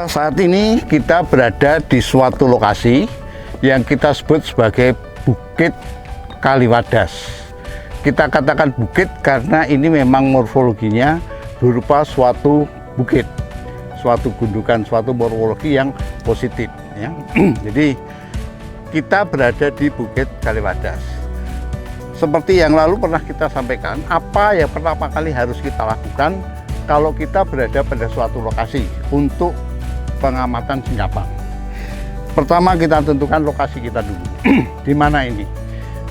Saat ini kita berada di suatu lokasi yang kita sebut sebagai Bukit Kaliwadas. Kita katakan bukit karena ini memang morfologinya berupa suatu bukit, suatu gundukan, suatu morfologi yang positif ya. Jadi kita berada di Bukit Kaliwadas. Seperti yang lalu pernah kita sampaikan, apa yang pertama kali harus kita lakukan kalau kita berada pada suatu lokasi untuk pengamatan singkapang. Pertama kita tentukan lokasi kita dulu. Di mana ini?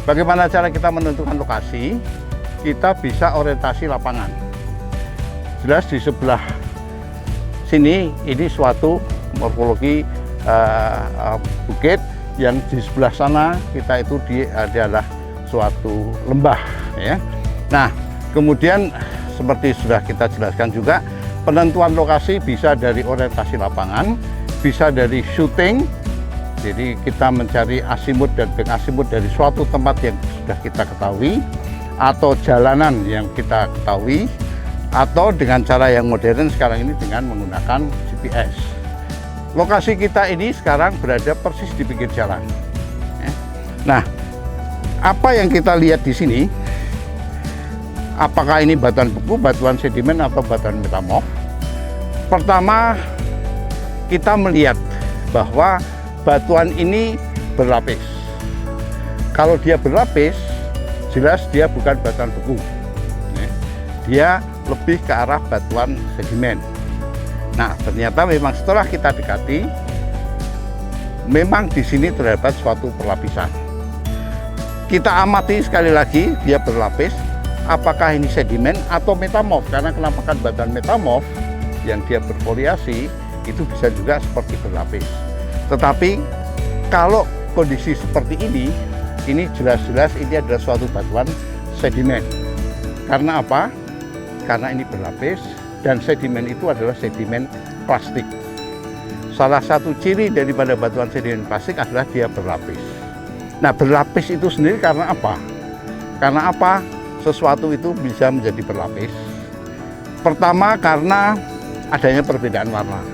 Bagaimana cara kita menentukan lokasi? Kita bisa orientasi lapangan. Jelas di sebelah sini ini suatu morfologi bukit, yang di sebelah sana kita itu adalah suatu lembah ya. Nah, kemudian seperti sudah kita jelaskan juga, penentuan lokasi bisa dari orientasi lapangan, bisa dari shooting. Jadi kita mencari asimut dan back asimut dari suatu tempat yang sudah kita ketahui, atau jalanan yang kita ketahui, atau dengan cara yang modern sekarang ini dengan menggunakan GPS. Lokasi kita ini sekarang berada persis di pinggir jalan. Nah, apa yang kita lihat di sini, apakah ini batuan beku, batuan sedimen, atau batuan metamorf? Pertama, kita melihat bahwa batuan ini berlapis. Kalau dia berlapis, jelas dia bukan batuan beku. Dia lebih ke arah batuan sedimen. Nah, ternyata memang setelah kita dekati, memang di sini terdapat suatu perlapisan. Kita amati sekali lagi, dia berlapis. Apakah ini sedimen atau metamorf? Karena kenampakan batuan metamorf yang dia berfoliasi itu bisa juga seperti berlapis. Tetapi kalau kondisi seperti ini jelas-jelas ini adalah suatu batuan sedimen. Karena apa? Karena ini berlapis, dan sedimen itu adalah sedimen plastik. Salah satu ciri daripada batuan sedimen plastik adalah dia berlapis. Nah, berlapis itu sendiri karena apa? Karena apa sesuatu itu bisa menjadi berlapis? Pertama, karena adanya perbedaan warna,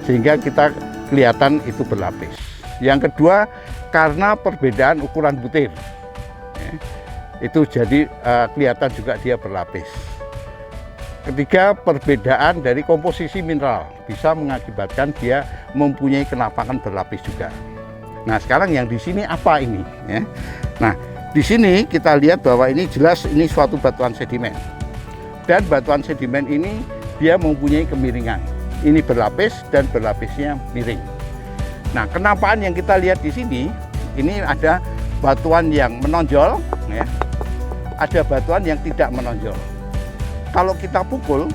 sehingga kita kelihatan itu berlapis. Yang kedua, karena perbedaan ukuran butir, itu jadi kelihatan juga dia berlapis. Ketiga, perbedaan dari komposisi mineral bisa mengakibatkan dia mempunyai kenampakan berlapis juga. Nah, sekarang yang di sini apa ini? Ya. Nah, di sini kita lihat bahwa ini jelas ini suatu batuan sedimen, dan batuan sedimen ini dia mempunyai kemiringan. Ini berlapis dan berlapisnya miring. Nah, kenapaan yang kita lihat di sini, ini ada batuan yang menonjol, ya. Ada batuan yang tidak menonjol. Kalau kita pukul,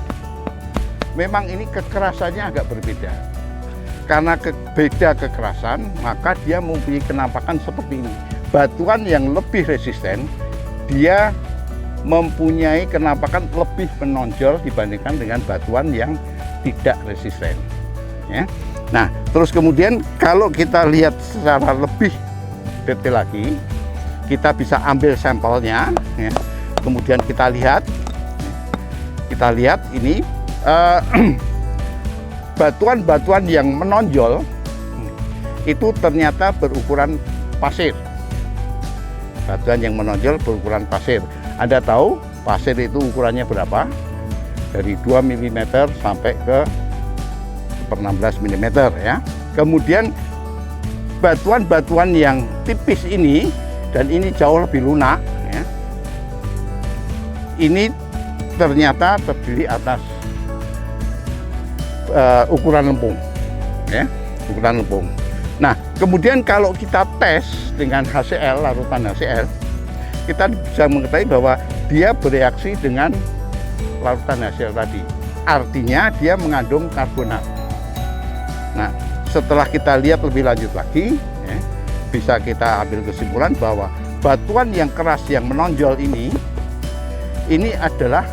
memang ini kekerasannya agak berbeda. Karena beda kekerasan, maka dia mempunyai kenampakan seperti ini. Batuan yang lebih resisten, dia mempunyai kenampakan lebih menonjol dibandingkan dengan batuan yang tidak resisten. Ya. Nah, terus kemudian kalau kita lihat secara lebih detail lagi, kita bisa ambil sampelnya, ya. Kemudian kita lihat ini batuan-batuan yang menonjol itu ternyata berukuran pasir. Batuan yang menonjol berukuran pasir. Anda tahu pasir itu ukurannya berapa? Dari 2 mm sampai ke 16 mm ya. Kemudian batuan-batuan yang tipis ini, dan ini jauh lebih lunak ya, ini ternyata terdiri atas ukuran lempung ya, ukuran lempung. Nah, kemudian kalau kita tes dengan HCl, larutan HCl, kita bisa mengetahui bahwa dia bereaksi dengan larutan HCl tadi. Artinya dia mengandung karbonat. Nah, setelah kita lihat lebih lanjut lagi, ya, bisa kita ambil kesimpulan bahwa batuan yang keras yang menonjol ini adalah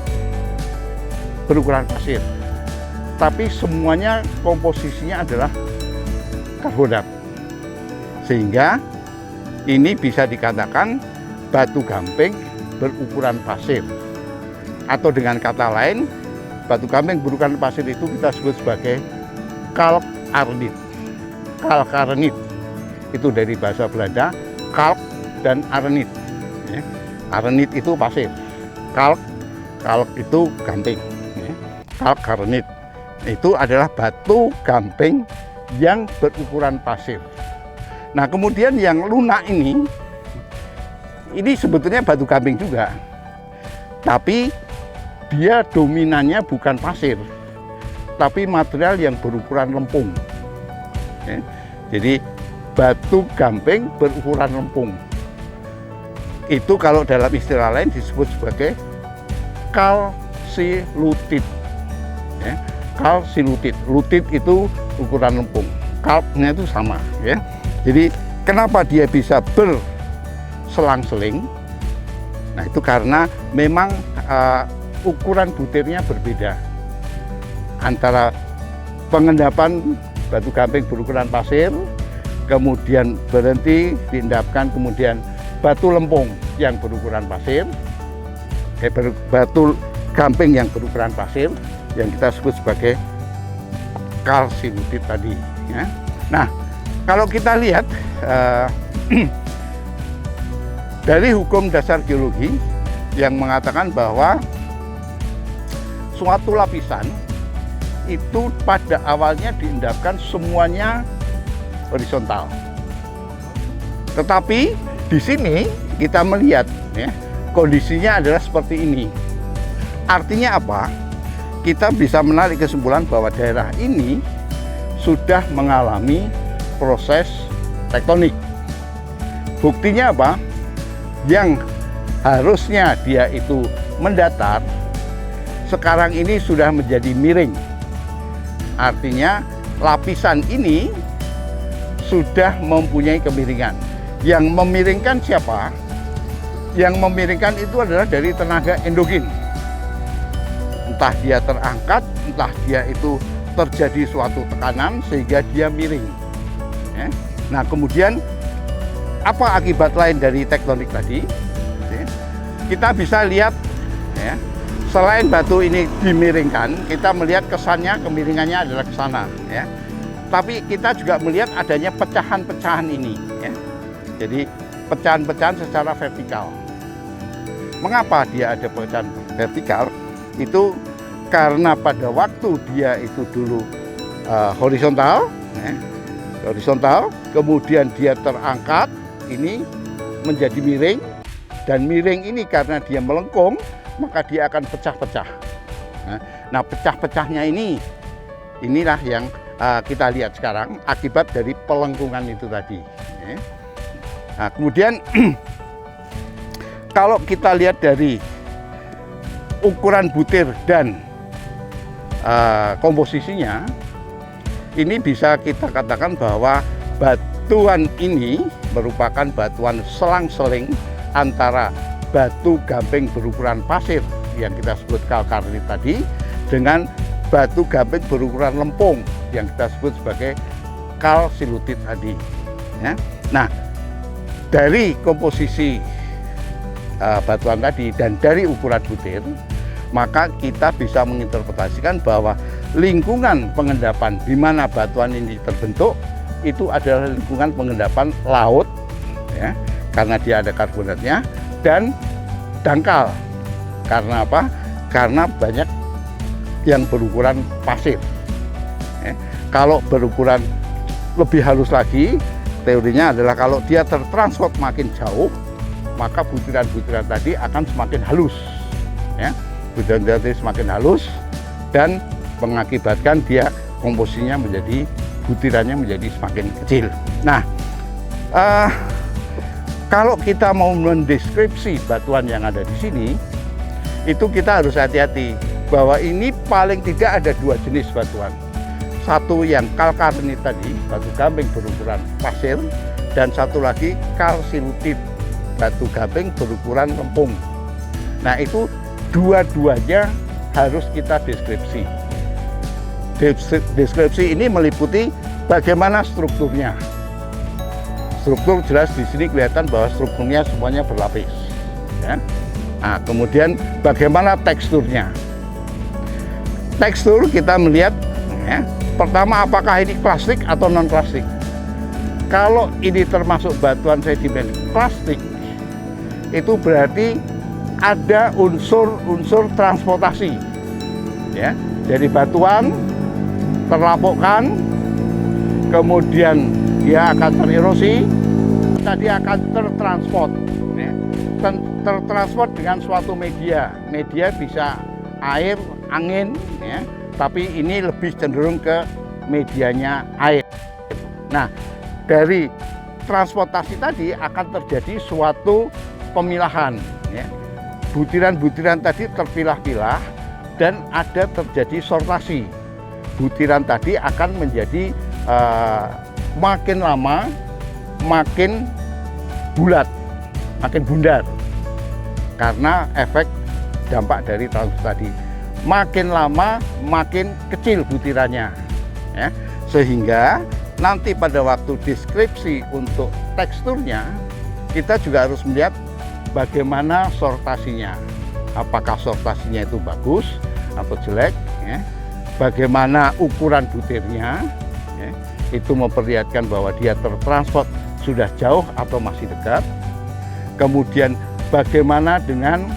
berukuran pasir. Tapi semuanya komposisinya adalah karbonat. Sehingga ini bisa dikatakan batu gamping berukuran pasir. Atau dengan kata lain, batu gamping berukuran pasir itu kita sebut sebagai kalkarnit. Kalkarnit itu dari bahasa Belanda, kalk dan arnit. Ya. Arnit itu pasir, kalk itu gamping. Ya. Kalkarnit itu adalah batu gamping yang berukuran pasir. Nah, kemudian yang lunak ini sebetulnya batu gamping juga, tapi dia dominannya bukan pasir, tapi material yang berukuran lempung. Ya. Jadi batu gamping berukuran lempung. Itu kalau dalam istilah lain disebut sebagai kalsilutit. Ya. Kalsilutit. Lutit itu ukuran lempung. Kalknya itu sama. Ya. Jadi kenapa dia bisa berselang-seling? Nah, itu karena memang ukuran butirnya berbeda antara pengendapan batu gamping berukuran pasir, kemudian berhenti diendapkan, kemudian batu lempung yang berukuran pasir, batu gamping yang berukuran pasir yang kita sebut sebagai kalsilutit tadi. Ya. Nah, kalau kita lihat dari hukum dasar geologi yang mengatakan bahwa suatu lapisan itu pada awalnya diendapkan semuanya horizontal. Tetapi di sini kita melihat ya, kondisinya adalah seperti ini. Artinya apa? Kita bisa menarik kesimpulan bahwa daerah ini sudah mengalami proses tektonik. Buktinya apa? Yang harusnya dia itu mendatar, sekarang ini sudah menjadi miring. Artinya lapisan ini sudah mempunyai kemiringan. Yang memiringkan siapa? Yang memiringkan itu adalah dari tenaga endogen. Entah dia terangkat, entah dia itu terjadi suatu tekanan sehingga dia miring. Ya. Nah, kemudian apa akibat lain dari tektonik tadi? Ya. Kita bisa lihat, ya, selain batu ini dimiringkan, kita melihat kesannya kemiringannya adalah ke sana. Ya. Tapi kita juga melihat adanya pecahan-pecahan ini. Ya. Jadi pecahan-pecahan secara vertikal. Mengapa dia ada pecahan vertikal? Itu karena pada waktu dia itu dulu horizontal, ya, horizontal, kemudian dia terangkat, ini menjadi miring, dan miring ini karena dia melengkung, maka dia akan pecah-pecah. Nah, pecah-pecahnya inilah yang kita lihat sekarang akibat dari pelengkungan itu tadi. Nah, kemudian kalau kita lihat dari ukuran butir dan komposisinya, ini bisa kita katakan bahwa batuan ini merupakan batuan selang-seling antara batu gamping berukuran pasir yang kita sebut kalkarnit tadi dengan batu gamping berukuran lempung yang kita sebut sebagai kalsilutit tadi. Ya. Nah, dari komposisi batuan tadi dan dari ukuran butir, maka kita bisa menginterpretasikan bahwa lingkungan pengendapan di mana batuan ini terbentuk itu adalah lingkungan pengendapan laut, ya, karena dia ada karbonatnya, dan dangkal. Karena apa? Karena banyak yang berukuran pasir. Kalau berukuran lebih halus lagi, teorinya adalah kalau dia tertransport makin jauh, maka butiran-butiran tadi akan semakin halus. Ya, butiran tadi semakin halus dan mengakibatkan dia komposisinya menjadi butirannya menjadi semakin kecil. Nah, kalau kita mau mendeskripsi batuan yang ada di sini, itu kita harus hati-hati bahwa ini paling tidak ada dua jenis batuan. Satu yang kalkarnit tadi, batu gamping berukuran pasir, dan satu lagi kalsilutit, batu gamping berukuran lempung. Nah, itu dua-duanya harus kita deskripsi. Deskripsi ini meliputi bagaimana strukturnya. Struktur jelas di sini kelihatan bahwa strukturnya semuanya berlapis. Ya. Nah, kemudian bagaimana teksturnya? Tekstur kita melihat, ya, Pertama, apakah ini klasik atau non klasik? Kalau ini termasuk batuan sedimen klasik, itu berarti ada unsur-unsur transportasi, ya. Jadi batuan terlapukkan, kemudian dia akan tererosi, tadi akan tertransport, ya. Tertransport dengan suatu media bisa air, angin, ya. Tapi ini lebih cenderung ke medianya air. Nah, dari transportasi tadi akan terjadi suatu pemilahan, ya. Butiran-butiran tadi terpilah-pilah dan ada terjadi sortasi. Butiran tadi akan menjadi makin lama makin bulat, makin bundar karena efek dampak dari transport tadi. Makin lama makin kecil butirannya, ya. Sehingga nanti pada waktu deskripsi untuk teksturnya kita juga harus melihat bagaimana sortasinya, apakah sortasinya itu bagus atau jelek, ya. Bagaimana ukuran butirnya, ya. Itu memperlihatkan bahwa dia tertransport sudah jauh atau masih dekat. Kemudian bagaimana dengan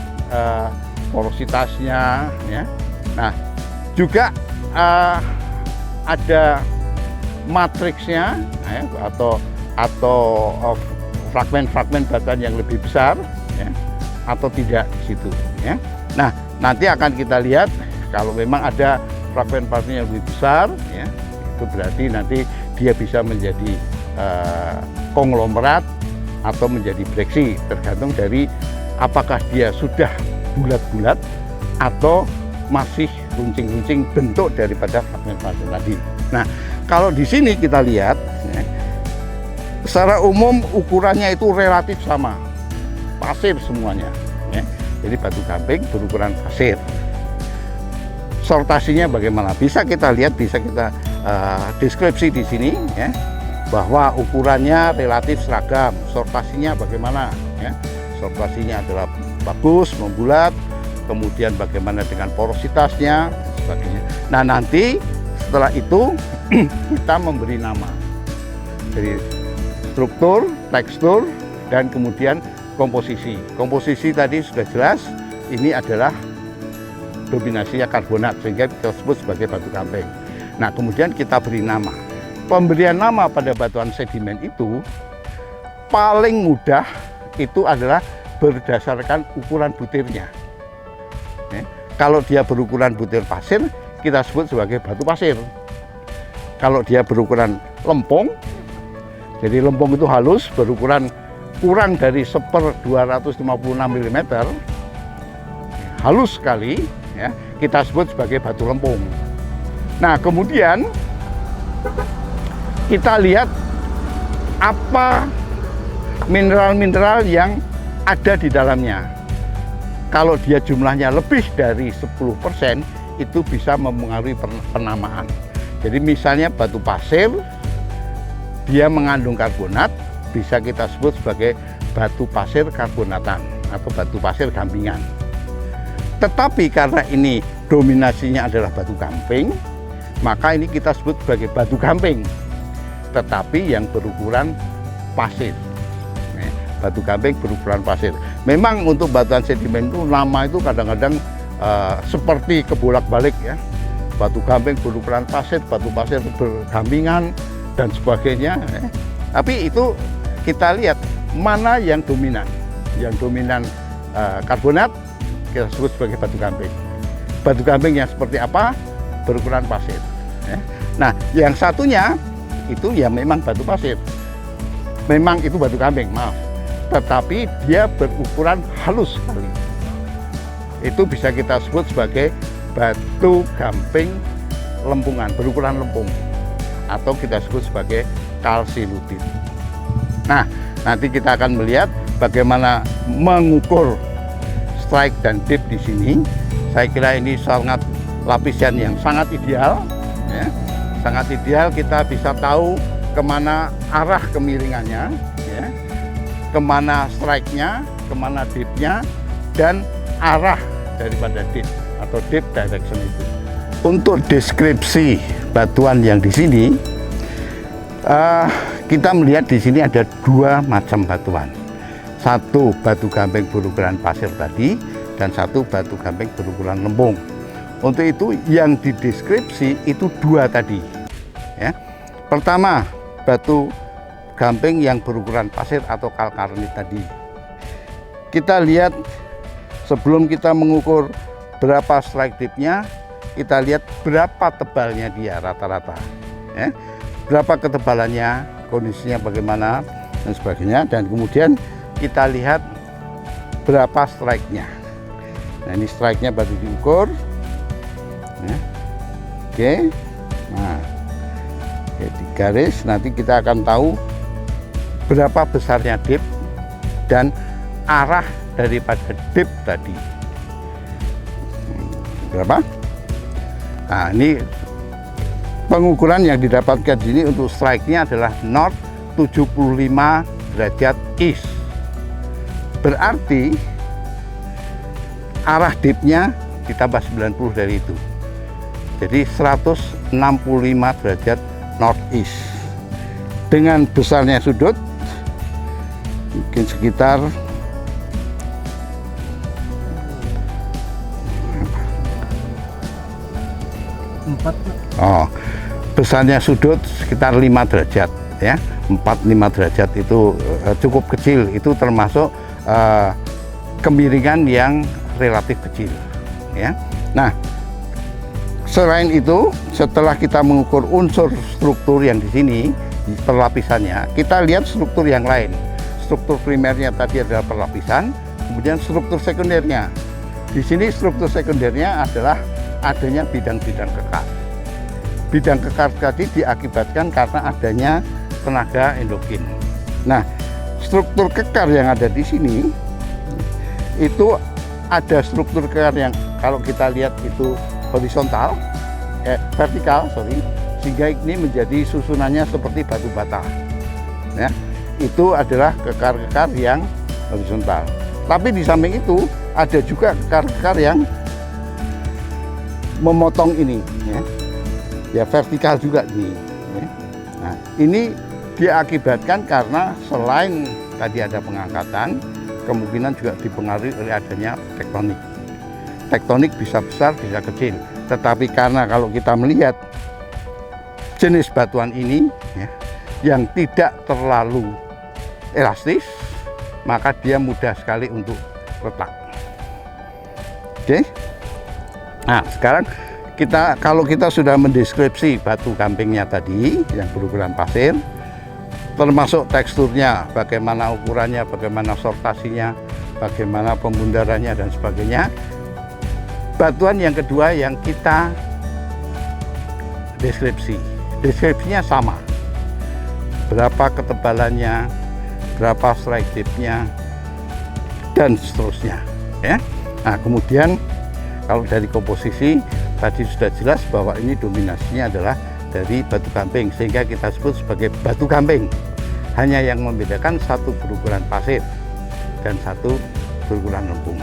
porositasnya, ya. Nah, juga ada matriksnya, ya, atau fragmen-fragmen batuan yang lebih besar, ya, atau tidak di situ, ya. Nah, nanti akan kita lihat kalau memang ada fragmen-fragmen yang lebih besar, ya, itu berarti nanti dia bisa menjadi konglomerat atau menjadi breksi, tergantung dari apakah dia sudah bulat-bulat atau masih runcing-runcing bentuk daripada fragmen-fragmen tadi. Nah, kalau di sini kita lihat, ya, secara umum ukurannya itu relatif sama, pasir semuanya, ya. Jadi batu gamping berukuran pasir. Sortasinya bagaimana? Bisa kita lihat, bisa kita deskripsi di sini, ya, bahwa ukurannya relatif seragam. Sortasinya bagaimana, ya? Sortasinya adalah bagus, membulat. Kemudian bagaimana dengan porositasnya dan sebagainya. Nah, nanti setelah itu kita memberi nama. Jadi struktur, tekstur, dan kemudian komposisi. Komposisi tadi sudah jelas, ini adalah dominasinya karbonat, sehingga kita sebut sebagai batu gamping. Nah, kemudian kita beri nama. Pemberian nama pada batuan sedimen itu paling mudah itu adalah berdasarkan ukuran butirnya. Kalau dia berukuran butir pasir, kita sebut sebagai batu pasir. Kalau dia berukuran lempung, jadi lempung itu halus, berukuran kurang dari 1/256 mm, halus sekali, ya, kita sebut sebagai batu lempung. Nah, kemudian kita lihat apa mineral-mineral yang ada di dalamnya. Kalau dia jumlahnya lebih dari 10%, itu bisa mempengaruhi penamaan. Jadi misalnya batu pasir, dia mengandung karbonat, bisa kita sebut sebagai batu pasir karbonatan atau batu pasir gampingan. Tetapi karena ini dominasinya adalah batu gamping, maka ini kita sebut sebagai batu gamping, tetapi yang berukuran pasir. Batu gamping berukuran pasir. Memang untuk batuan sedimen itu nama itu kadang-kadang seperti kebolak-balik, ya. Batu gamping berukuran pasir, batu pasir bergampingan dan sebagainya. Tapi itu kita lihat mana yang dominan. Yang dominan karbonat kita sebut sebagai batu gamping. Batu gamping yang seperti apa? Berukuran pasir. Nah, yang satunya itu ya memang batu pasir. Memang itu batu gamping, maaf. Tetapi dia berukuran halus sekali. Itu bisa kita sebut sebagai batu gamping lempungan, berukuran lempung, atau kita sebut sebagai kalsilutit. Nah, nanti kita akan melihat bagaimana mengukur strike dan dip di sini. Saya kira ini sangat lapisan yang sangat ideal, ya. Sangat ideal, kita bisa tahu kemana arah kemiringannya, ya. Kemana strike-nya, kemana dip-nya, dan arah daripada dip atau dip direction itu. Untuk deskripsi batuan yang di sini, kita melihat di sini ada dua macam batuan. Satu batu gamping berukuran pasir tadi, dan satu batu gamping berukuran lempung. Untuk itu yang dideskripsi itu dua tadi. Ya. Pertama, batu gamping yang berukuran pasir atau kalkarnit tadi. Kita lihat sebelum kita mengukur berapa strike depth-nya, kita lihat berapa tebalnya dia rata-rata. Ya. Berapa ketebalannya, kondisinya bagaimana, dan sebagainya. Dan kemudian kita lihat berapa strike-nya. Nah, ini strike-nya baru diukur. Ya. Oke. Nah, oke, di garis nanti kita akan tahu berapa besarnya dip dan arah daripada dip tadi. Berapa? Nah, ini pengukuran yang didapatkan di sini untuk strike-nya adalah north 75 derajat east. Berarti arah dipnya ditambah 90 dari itu. Jadi 165 derajat northeast. Dengan besarnya sudut mungkin sekitar besarnya sudut sekitar 5 derajat ya. 4-5 derajat itu cukup kecil, itu termasuk kemiringan yang relatif kecil ya. Nah, selain itu setelah kita mengukur unsur struktur yang di sini perlapisannya, kita lihat struktur yang lain. Struktur primernya tadi adalah perlapisan, kemudian struktur sekundernya. Di sini struktur sekundernya adalah adanya bidang-bidang kekar. Bidang kekar tadi diakibatkan karena adanya tenaga endogin. Nah, struktur kekar yang ada di sini itu ada struktur kekar yang kalau kita lihat itu horizontal, vertikal, sehingga ini menjadi susunannya seperti batu bata. Ya, itu adalah kekar-kekar yang horizontal. Tapi di samping itu ada juga kekar-kekar yang memotong ini, ya vertikal juga ini. Ya. Nah, ini diakibatkan karena selain tadi ada pengangkatan, kemungkinan juga dipengaruhi oleh adanya tektonik. Tektonik bisa besar, bisa kecil. Tetapi karena kalau kita melihat jenis batuan ini ya, yang tidak terlalu elastis, maka dia mudah sekali untuk retak. Oke. Nah, sekarang kalau kita sudah mendeskripsi batu gampingnya tadi yang berukuran pasir, termasuk teksturnya, bagaimana ukurannya, bagaimana sortasinya, bagaimana pembundarannya dan sebagainya. Batuan yang kedua yang kita deskripsinya sama. Berapa ketebalannya, berapa strike depth-nya, dan seterusnya. Ya. Nah, kemudian kalau dari komposisi tadi sudah jelas bahwa ini dominasinya adalah dari batu gamping, sehingga kita sebut sebagai batu gamping. Hanya yang membedakan satu berukuran pasir dan satu berukuran lempung.